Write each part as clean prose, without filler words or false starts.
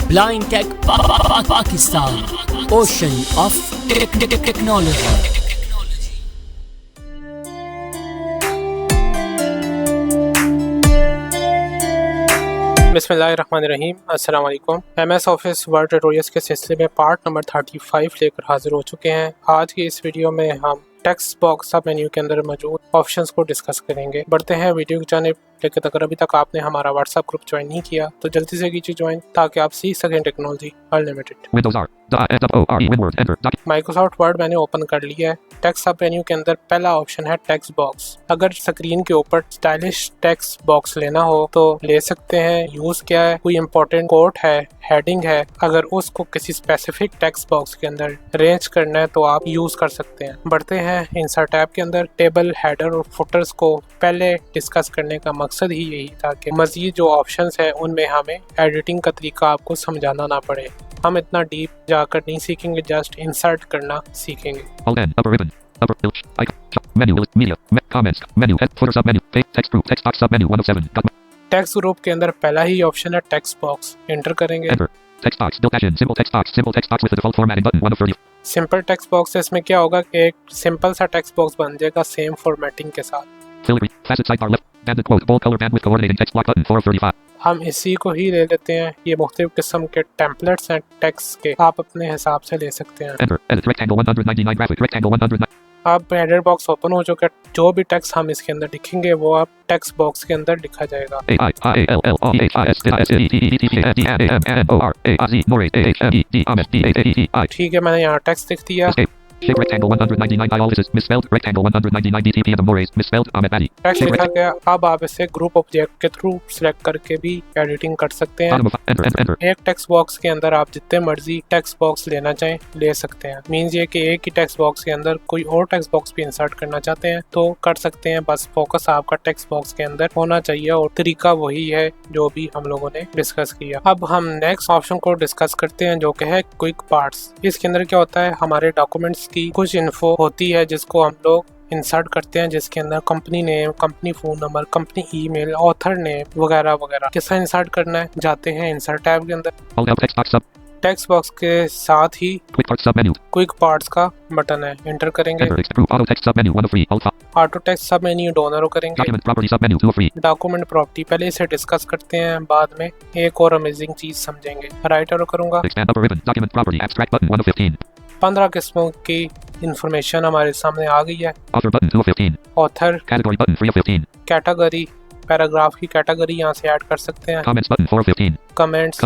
Blind Tech Pakistan, Ocean of Technology. बिस्मिल्लाहिर्रहमानिर्रहीम, अस्सलाम वालेकुम। MS ऑफिस वर्ड ट्यूटोरियल्स के सिलसिले में पार्ट नंबर 35 लेकर हाजिर हो चुके हैं। आज की इस वीडियो में हम टेक्स्ट बॉक्स सब मेन्यू के अंदर मौजूद ऑप्शंस को डिस्कस करेंगे। बढ़ते हैं वीडियो की जानिब, लेकिन अगर अभी तक आपने हमारा व्हाट्सएप ग्रुप ज्वाइन नहीं किया तो जल्दी से कीजिए ज्वाइन, ताकि आप सीख सकें टेक्नोलॉजी अनलिमिटेड। माइक्रोसॉफ्ट वर्ड मैंने ओपन कर लिया है। टेक्स्ट सब मेन्यू के अंदर पहला ऑप्शन है टेक्स्ट बॉक्स। अगर स्क्रीन के ऊपर स्टाइलिश टेक्स्ट बॉक्स लेना हो तो ले सकते हैं। यूज क्या है, कोई इंपॉर्टेंट कोट है, हेडिंग है, अगर उसको किसी स्पेसिफिक टेक्स्ट बॉक्स के अंदर अरेंज करना है तो आप यूज कर सकते हैं। बढ़ते हैं इंसर्ट टैब के अंदर। टेबल, हेडर और फुटर्स को पहले डिस्कस करने का मकसद ही यही था कि मजीद जो ऑप्शंस है उनमें हमें एडिटिंग का तरीका आपको समझाना ना पड़े। हम इतना डीप जाकर नहीं सीखेंगे, जस्ट इंसर्ट करना सीखेंगे। टेक्स्ट ग्रुप के अंदर पहला ही ऑप्शन है टेक्स्ट बॉक्स। एंटर करेंगे। सिंपल टेक्स्ट बॉक्स है, इसमें क्या होगा कि एक सिंपल सा टेक्स्ट बॉक्स बन जाएगा सेम फॉर्मेटिंग के साथ। हम इसी को ही ले लेते हैं। ये मुख्तलिफ किस्म के टेम्पलेट्स हैं टेक्स्ट के, आप अपने हिसाब से ले सकते हैं। अब एडिट बॉक्स ओपन हो चुका है। जो भी टेक्स्ट हम इसके अंदर लिखेंगे वो आप टेक्स्ट बॉक्स के अंदर लिखा जाएगा। ठीक है, मैंने यहाँ टेक्स्ट लिख दिया। टेक्स्ट लिखा गया। अब आप इसे ग्रुप ऑब्जेक्ट के थ्रू सिलेक्ट करके भी एडिटिंग कर सकते हैं। एक टेक्स्ट बॉक्स के अंदर आप जितने मर्जी टेक्स्ट बॉक्स लेना चाहें ले सकते हैं। मींस ये कि एक ही टेक्स्ट बॉक्स के अंदर कोई और टेक्स्ट बॉक्स भी इंसर्ट करना चाहते हैं तो कर सकते हैं। बस फोकस आपका टेक्स्ट बॉक्स के अंदर होना चाहिए और तरीका वही है जो भी हम लोगों ने डिस्कस किया। अब हम नेक्स्ट ऑप्शन को डिस्कस करते हैं जो कि है क्विक पार्ट्स। इसके अंदर क्या होता है, हमारे डॉक्यूमेंट्स की कुछ इन्फो होती है जिसको हम लोग इंसर्ट करते हैं, जिसके अंदर company name, company phone number, company email, author name वगैरह वगैरह। किसका इंसर्ट करना है, जाते हैं इंसर्ट टैब के अंदर। टेक्स्ट बॉक्स के साथ ही क्विक पार्ट्स का बटन है। एंटर करेंगे। ऑटो टेक्स्ट सब मेन्यू डोनर करेंगे। डॉक्यूमेंट प्रॉपर्टी पहले इसे डिस्कस करते हैं, बाद में एक और अमेजिंग चीज समझेंगे। राइट एरो करूंगा। 15 किस्मों की इंफॉर्मेशन हमारे सामने आ गई है। ऑथर, कैटेगरी, पैराग्राफ की कैटेगरी यहाँ से ऐड कर सकते हैं। Comments,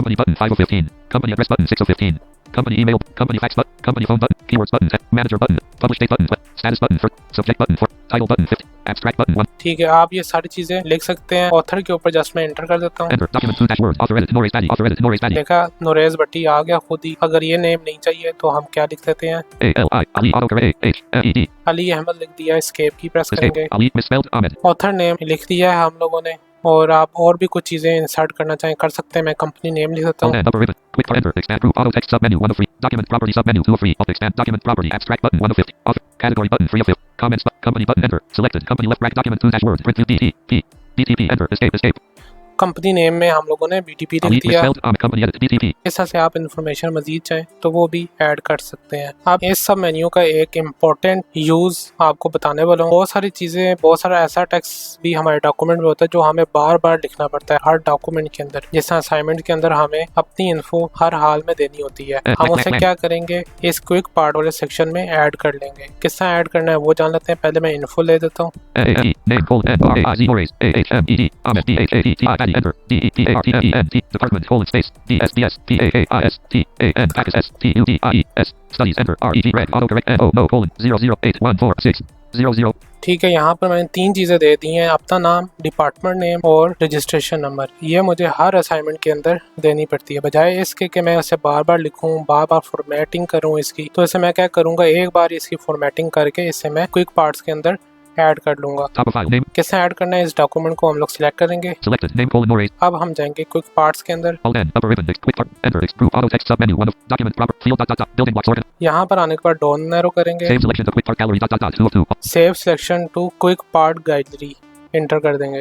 company address button 6 of 15, company email, company fax button, company phone button, keywords button, manager button, publish date button, status button, for subject button, for title button 50, abstract button 1। ठीक है, आप ये सारी चीजें लिख सकते हैं। ऑथर के ऊपर जस्ट मैं एंटर कर देता हूँ। Enter document 2-word author edit Norez Badi, author edit Norez Badi। देखा, नोरेज भट्टी आ गया खुद ही। अगर ये नेम नहीं चाहिए तो हम क्या लिख देते हैं, Ali Ali autocorrect HMED Ali Ahmad लिख दिया। एस्केप की प्रेस करेंगे। Ali misspelled Ahmed। Author name लिख दिया है हम लोगों ने। और आप और भी कुछ चीजें इंसर्ट करना चाहें कर सकते हैं। मैं कंपनी नेम लिख देता हूँ। Upper ribbon, quick for enter, expand group auto text sub menu 1 of 3, document property sub menu 2 of 3, expand document property abstract button 1 of 50, author category button 3 of 50, comments company button enter, selected company left bracket document 2-word print view DTP enter escape company name में हम लोगों ने BTP लिख Ali दिया। misspelled company edit DTP। इस तरह से आप इन्फॉर्मेशन मजीद चाहें तो वो भी ऐड कर सकते हैं। अब इस सब मेन्यू का एक इम्पोर्टेंट यूज आपको बताने वाला हूँ। बहुत सारी चीजें, बहुत सारा ऐसा टेक्स्ट भी हमारे डॉक्यूमेंट में होता है जो हमें बार बार लिखना पड़ता है हर डॉक्यूमेंट के अंदर। जैसे असाइनमेंट के अंदर हमें अपनी इन्फो हर हाल में देनी होती है। हम उसे क्या करेंगे, इस क्विक पार्ट वाले सेक्शन में ऐड कर लेंगे। किस तरह ऐड करना है वो जान लेते हैं। पहले मैं इन्फो ले देता हूँ। Department space DSDS PAAIS TAN PACS TUDIES studies enter REG red autocorrect NO no 008146000। ठीक है, यहाँ पर मैंने 3 चीजें दे दी हैं, अपना नाम, डिपार्टमेंट नेम और रजिस्ट्रेशन नंबर। ये मुझे हर असाइनमेंट के अंदर देनी पड़ती है। बजाय इसके कि मैं उसे बार बार लिखूं, बार बार फॉर्मेटिंग करूं इसकी, तो इसे मैं क्या करूंगा, एक बार इसकी फॉर्मेटिंग करके इसे मैं क्विक पार्ट्स के अंदर ऐड कर लूंगा। कैसे ऐड करना है, इस डॉक्यूमेंट को हम लोग सिलेक्ट करेंगे। अब हम जाएंगे क्विक पार्ट्स के अंदर। यहाँ पर आने के बाद डाउन एरो करेंगे। Save selection to quick part gallery enter कर देंगे।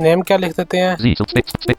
नेम क्या लिख देते हैं, Z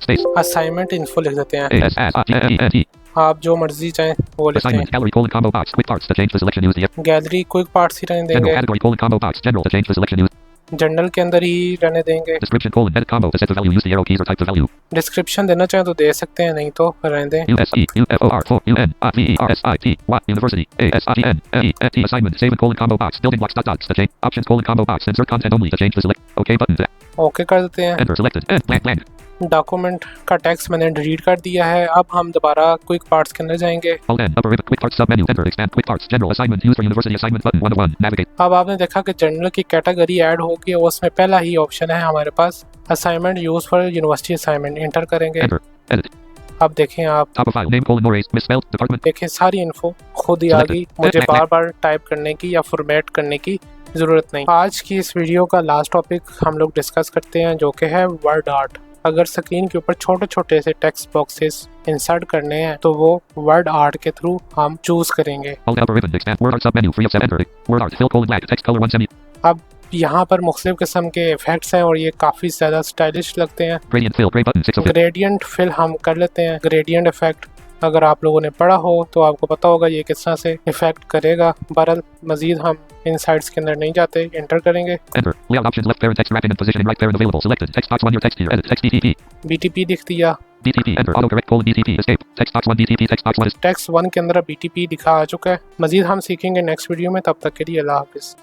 space असाइनमेंट इन्फो लिख देते हैं, A S S I G N T आप जो मर्जी चाहें वो लिखते assignment हैं। gallery combo box quick parts to change the selection use the gallery quick parts ही रहने general देंगे, category combo box general to change the selection use general के अंदर ही रहने देंगे। description edit combo to set the value use the arrow keys or type the value description देना चाहें तो दे सकते हैं, नहीं तो रहने दें। USE UFOR 4 UN VERSIT Watt University ASIGN NET assignment save and combo box building blocks dots to change options combo box insert content only to change the select OK button okay कर देते हैं। enter selected end blank document का text मैंने delete कर दिया है। अब हम दोबारा क्विक पार्ट्स के अंदर जाएंगे। Alt N upper ribbon quick parts sub menu enter expand quick parts general assignment used for university assignment button 1 of 1 navigate अब आपने देखा कि जनरल की कैटेगरी ऐड होगी और उसमें पहला ही ऑप्शन है हमारे पास assignment use for university assignment, enter करेंगे। enter edit अब देखें आप, top of file name no erase misspelled department देखें सारी इन्फो खुद ही आ गई, मुझे बार बार टाइप करने की या फॉर्मेट करने की ज़रूरत नहीं। आज की इस वीडियो का लास्ट टॉपिक हम लोग डिस्कस करते हैं जो कि है वर्ड आर्ट। अगर स्क्रीन के ऊपर छोटे छोटे से टेक्स्ट बॉक्सेस इंसर्ट करने हैं तो वो वर्ड आर्ट के थ्रू हम चूज करेंगे। Alt upper ribbon expand word art sub menu free of set enter word art fill black text color 1 semi अब यहाँ पर मुख्तलिफ किस्म के इफेक्ट्स हैं और ये काफ़ी ज़्यादा स्टाइलिश लगते हैं। gradient fill gray button 6 of 5 gradient fill हम कर लेते हैं। ग्रेडियंट इफेक्ट अगर आप लोगों ने पढ़ा हो तो आपको पता होगा ये किस तरह से इफेक्ट करेगा। बहरहाल मजीद हम इन साइट्स के अंदर नहीं जाते, एंटर करेंगे। enter layout options left parent text wrapping and positioning right parent available selected text box 1 your text here edit text DTP BTP दिख दिया। DTP enter autocorrect DTP escape text box 1 DTP text box 1 is text 1 के अंदर BTP दिखा आ चुका है। मजीद हम सीखेंगे next video में, तब तक के लिए अल्लाह हाफिज़।